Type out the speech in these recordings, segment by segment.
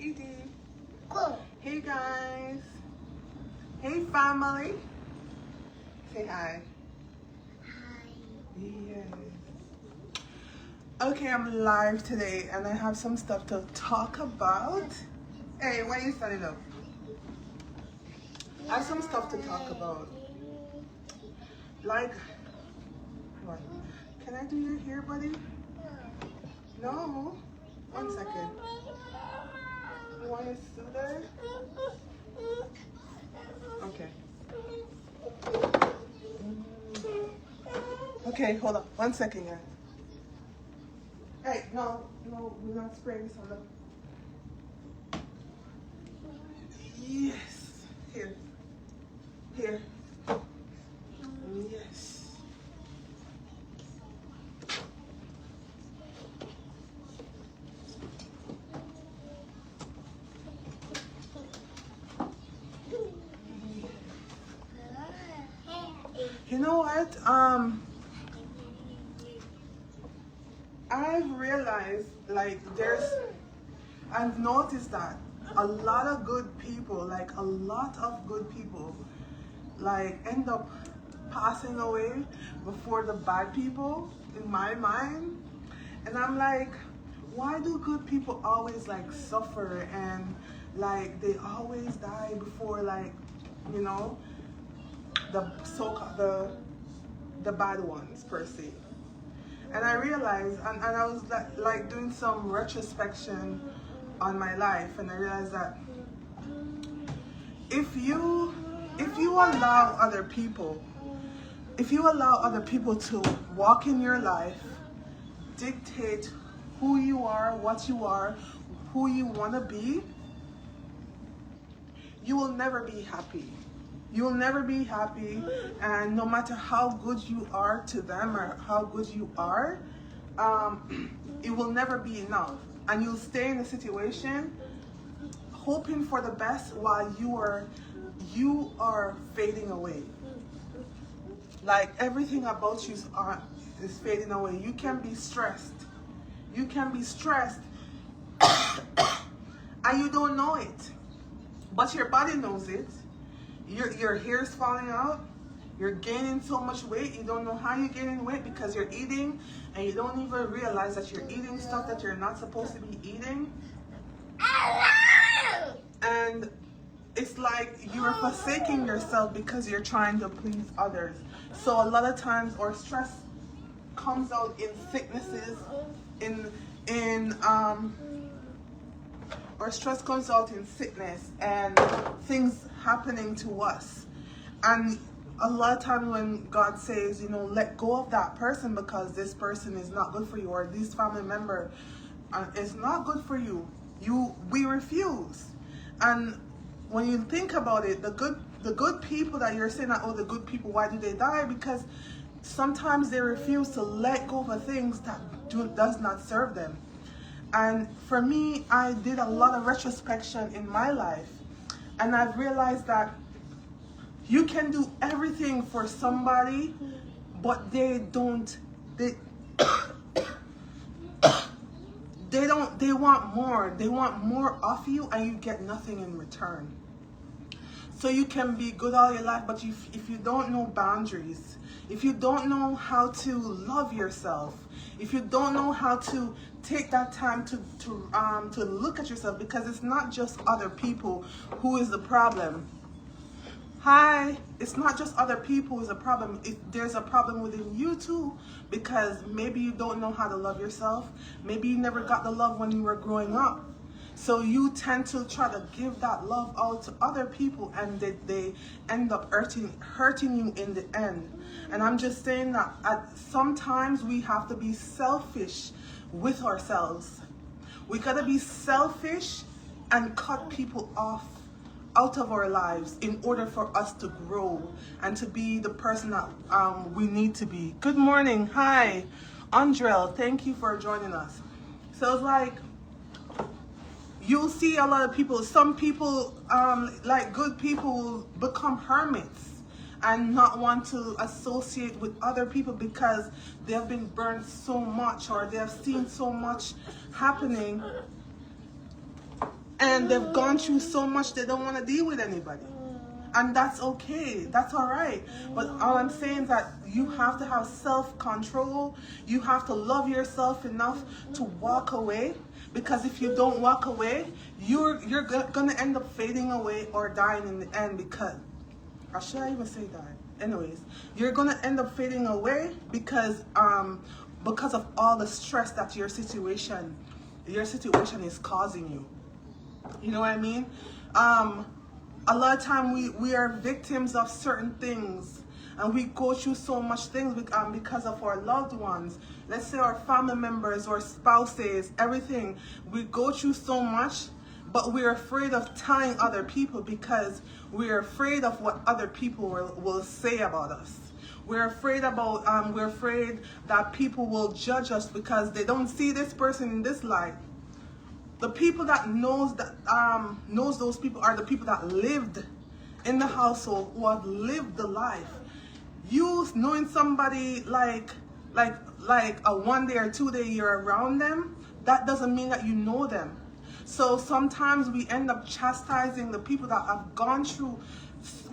Edie. Hey guys. Hey family. Say hi. Yes. Okay, I'm live today and I have some stuff to talk about. Hey, why are you standing up? I have some stuff to talk about. Like, what? Can I do your hair, buddy? No. 1 second. You want to sit there? Okay. Okay, hold on. 1 second, guys. Hey, no, we're not spraying this on the... Yes. Here. Yes. You know what? I've realized, like, I've noticed that a lot of good people, like, end up passing away before the bad people, in my mind. And I'm like, why do good people always, like, suffer and, like, they always die before, like, you know, the bad ones, per se. And I realized, and I was like doing some retrospection on my life, and I realized that if you allow other people to walk in your life, dictate who you are, what you are, who you want to be, you will never be happy. You will never be happy, and no matter how good you are to them or how good you are, it will never be enough. And you'll stay in a situation hoping for the best while you are fading away. Like, everything about you is fading away. You can be stressed. You can be stressed and you don't know it. But your body knows it. Your hair is falling out. You're gaining so much weight. You don't know how you're gaining weight because you're eating and you don't even realize that you're eating stuff that you're not supposed to be eating. And it's like you're forsaking yourself because you're trying to please others. So a lot of times our stress comes out in sicknesses, our stress comes out in sickness and things happening to us. And a lot of times when God says, you know, let go of that person because this person is not good for you, or this family member is not good for you, we refuse. And when you think about it, the good people that you're saying, oh, the good people, why do they die? Because sometimes they refuse to let go of things that does not serve them. And for me, I did a lot of retrospection in my life, and I've realized that you can do everything for somebody, but they want more. They want more of you, and you get nothing in return. So you can be good all your life, but if you don't know boundaries, if you don't know how to love yourself, if you don't know how to take that time to look at yourself, because it's not just other people who is the problem. Hi, it's not just other people who's a problem. There's a problem within you too, because maybe you don't know how to love yourself. Maybe you never got the love when you were growing up. So you tend to try to give that love out to other people, and they end up hurting you in the end. And I'm just saying that sometimes we have to be selfish with ourselves. We gotta be selfish and cut people off out of our lives in order for us to grow and to be the person that we need to be. Good morning. Hi, Andrel. Thank you for joining us. So it's like, you'll see a lot of people, some people, like good people, become hermits and not want to associate with other people because they have been burned so much, or they have seen so much happening, and they've gone through so much they don't want to deal with anybody. And that's okay. That's all right. But all I'm saying is that you have to have self-control. You have to love yourself enough to walk away. Because if you don't walk away, you're going to end up fading away or dying in the end. Because, or should I even say that? Anyways, you're going to end up fading away because of all the stress that your situation is causing you. You know what I mean? A lot of time we are victims of certain things, and we go through so much things because of our loved ones. Let's say our family members or spouses, everything. We go through so much, but we're afraid of telling other people because we're afraid of what other people will say about us. We're afraid that people will judge us because they don't see this person in this light. The people that knows those people are the people that lived in the household, who have lived the life. You knowing somebody like a 1 day or 2 day you're around them, that doesn't mean that you know them. So sometimes we end up chastising the people that have gone through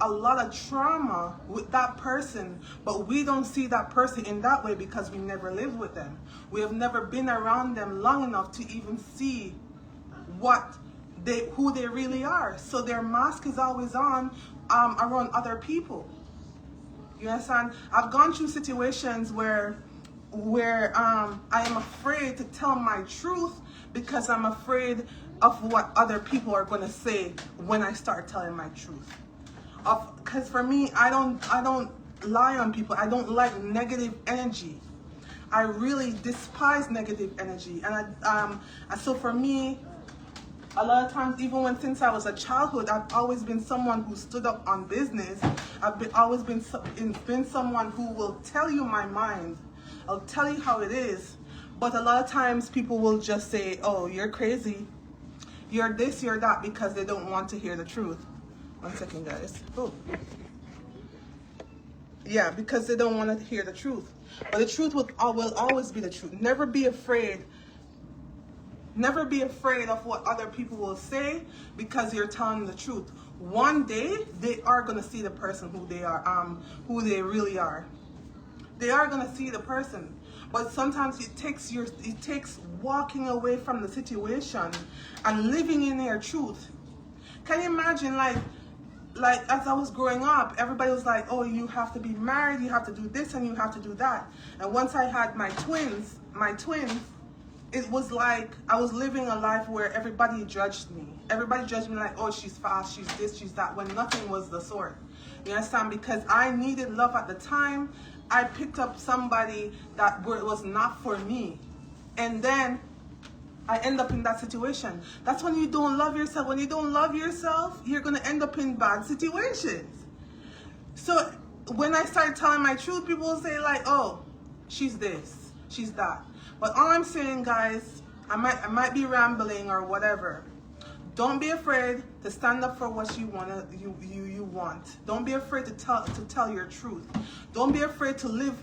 a lot of trauma with that person, but we don't see that person in that way because we never lived with them. We have never been around them long enough to even see who they really are. So their mask is always on around other people. You understand? I've gone through situations where I am afraid to tell my truth because I'm afraid of what other people are going to say when I start telling my truth. Because for me, I don't lie on people. I don't like negative energy. I really despise negative energy, and so for me, a lot of times, even since I was a childhood, I've always been someone who stood up on business. I've always been someone who will tell you my mind. I'll tell you how it is. But a lot of times people will just say, oh, you're crazy. You're this, you're that, because they don't want to hear the truth. 1 second, guys. Oh. Yeah, because they don't want to hear the truth. But the truth will always be the truth. Never be afraid. Never be afraid of what other people will say because you're telling the truth. One day they are going to see the person who they are, who they really are. They are going to see the person. But sometimes it takes walking away from the situation and living in their truth. Can you imagine, like as I was growing up, everybody was like, oh, you have to be married, you have to do this and you have to do that. And once I had my twins, it was like I was living a life where everybody judged me. Everybody judged me like, oh, she's fast, she's this, she's that, when nothing was the sort. You understand? Because I needed love at the time. I picked up somebody that was not for me. And then I end up in that situation. That's when you don't love yourself. When you don't love yourself, you're going to end up in bad situations. So when I started telling my truth, people will say like, oh, she's this, she's that. But all I'm saying, guys, I might be rambling or whatever. Don't be afraid to stand up for what you want. Don't be afraid to tell your truth. Don't be afraid to live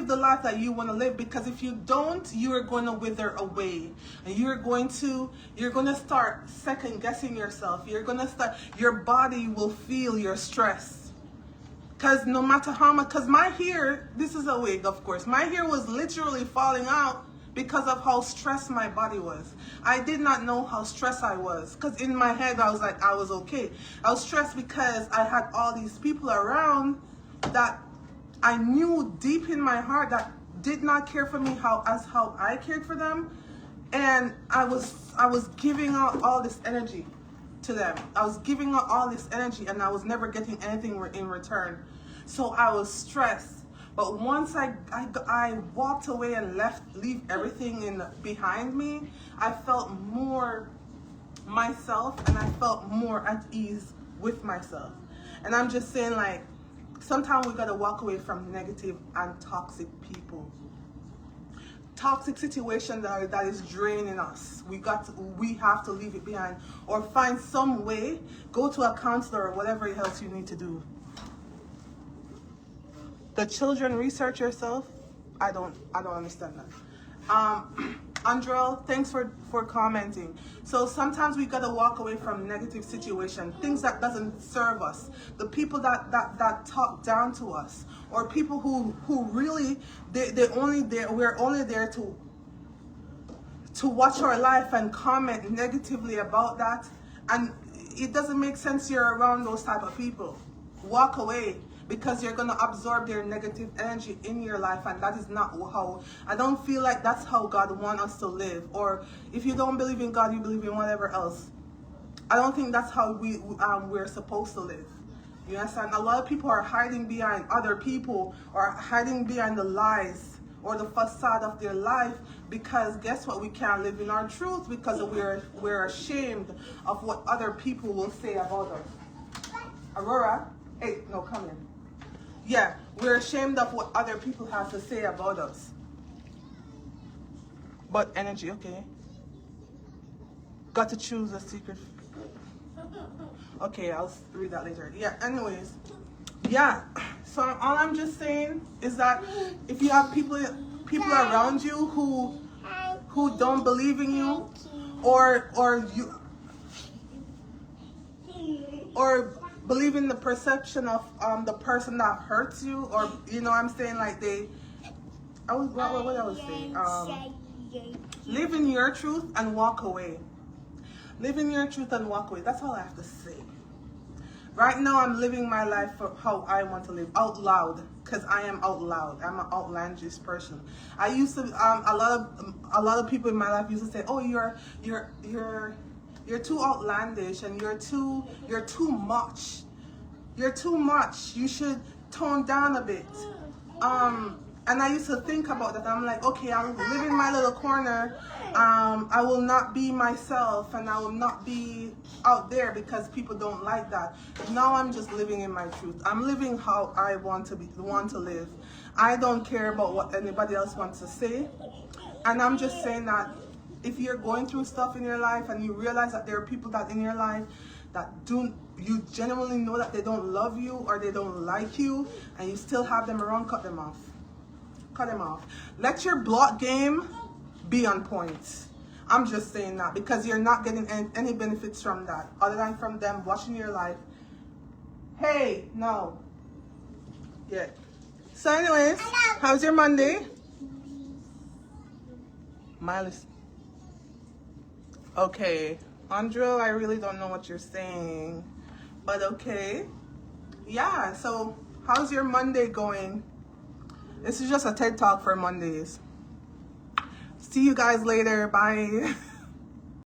the life that you want to live, because if you don't, you are going to wither away, and you're going to start second guessing yourself. Your body will feel your stress. Because no matter how much, because my hair, this is a wig, of course, my hair was literally falling out because of how stressed my body was. I did not know how stressed I was, because in my head I was like, I was okay. I was stressed because I had all these people around that I knew deep in my heart that did not care for me as how I cared for them. And I was giving out all this energy to them. I was giving out all this energy and I was never getting anything in return. So I was stressed. But once I walked away and leave everything behind me, I felt more myself and I felt more at ease with myself. And I'm just saying, like, sometimes we gotta walk away from negative and toxic people. Toxic situation that is draining us. We have to leave it behind, or find some way, go to a counselor or whatever else you need to do. The children, research yourself. I don't understand that. Andrel, thanks for commenting. So sometimes we gotta walk away from negative situations, things that doesn't serve us, the people that talk down to us, or people who really we're only there to watch our life and comment negatively about that, and it doesn't make sense you're around those type of people. Walk away, because you're going to absorb their negative energy in your life, and that is not how, I don't feel like that's how God wants us to live. Or if you don't believe in God, you believe in whatever else. I don't think that's how we're supposed to live. You understand? A lot of people are hiding behind other people, or hiding behind the lies or the facade of their life, because guess what? We can't live in our truth because we're ashamed of what other people will say about us. Aurora, hey, no, come in. Yeah, we're ashamed of what other people have to say about us. But energy, okay. Got to choose a secret. Okay, I'll read that later. Yeah, anyways. Yeah, so all I'm just saying is that if you have people around you who don't believe in you, or believe in the perception of the person that hurts you, or you know what I'm saying, like what I was saying, live in your truth and walk away. Live in your truth and walk away. That's all I have to say. Right now I'm living my life for how I want to live, out loud, because I am out loud. I'm an outlandish person. I used to a lot of people in my life used to say, "Oh, you're too outlandish, and you're too much. You're too much. You should tone down a bit." And I used to think about that. I'm like, okay, I'm living my little corner. I will not be myself, and I will not be out there because people don't like that. Now I'm just living in my truth. I'm living how I want to live. I don't care about what anybody else wants to say. And I'm just saying that if you're going through stuff in your life and you realize that there are people that in your life that you genuinely know that they don't love you or they don't like you, and you still have them around, cut them off. Cut them off. Let your block game be on point. I'm just saying that, because you're not getting any benefits from that other than from them watching your life. Hey, no. Yeah. So anyways, how's your Monday? Miley. Okay. Andrew, I really don't know what you're saying, but okay. Yeah, so how's your Monday going? This is just a TED Talk for Mondays. See you guys later. Bye.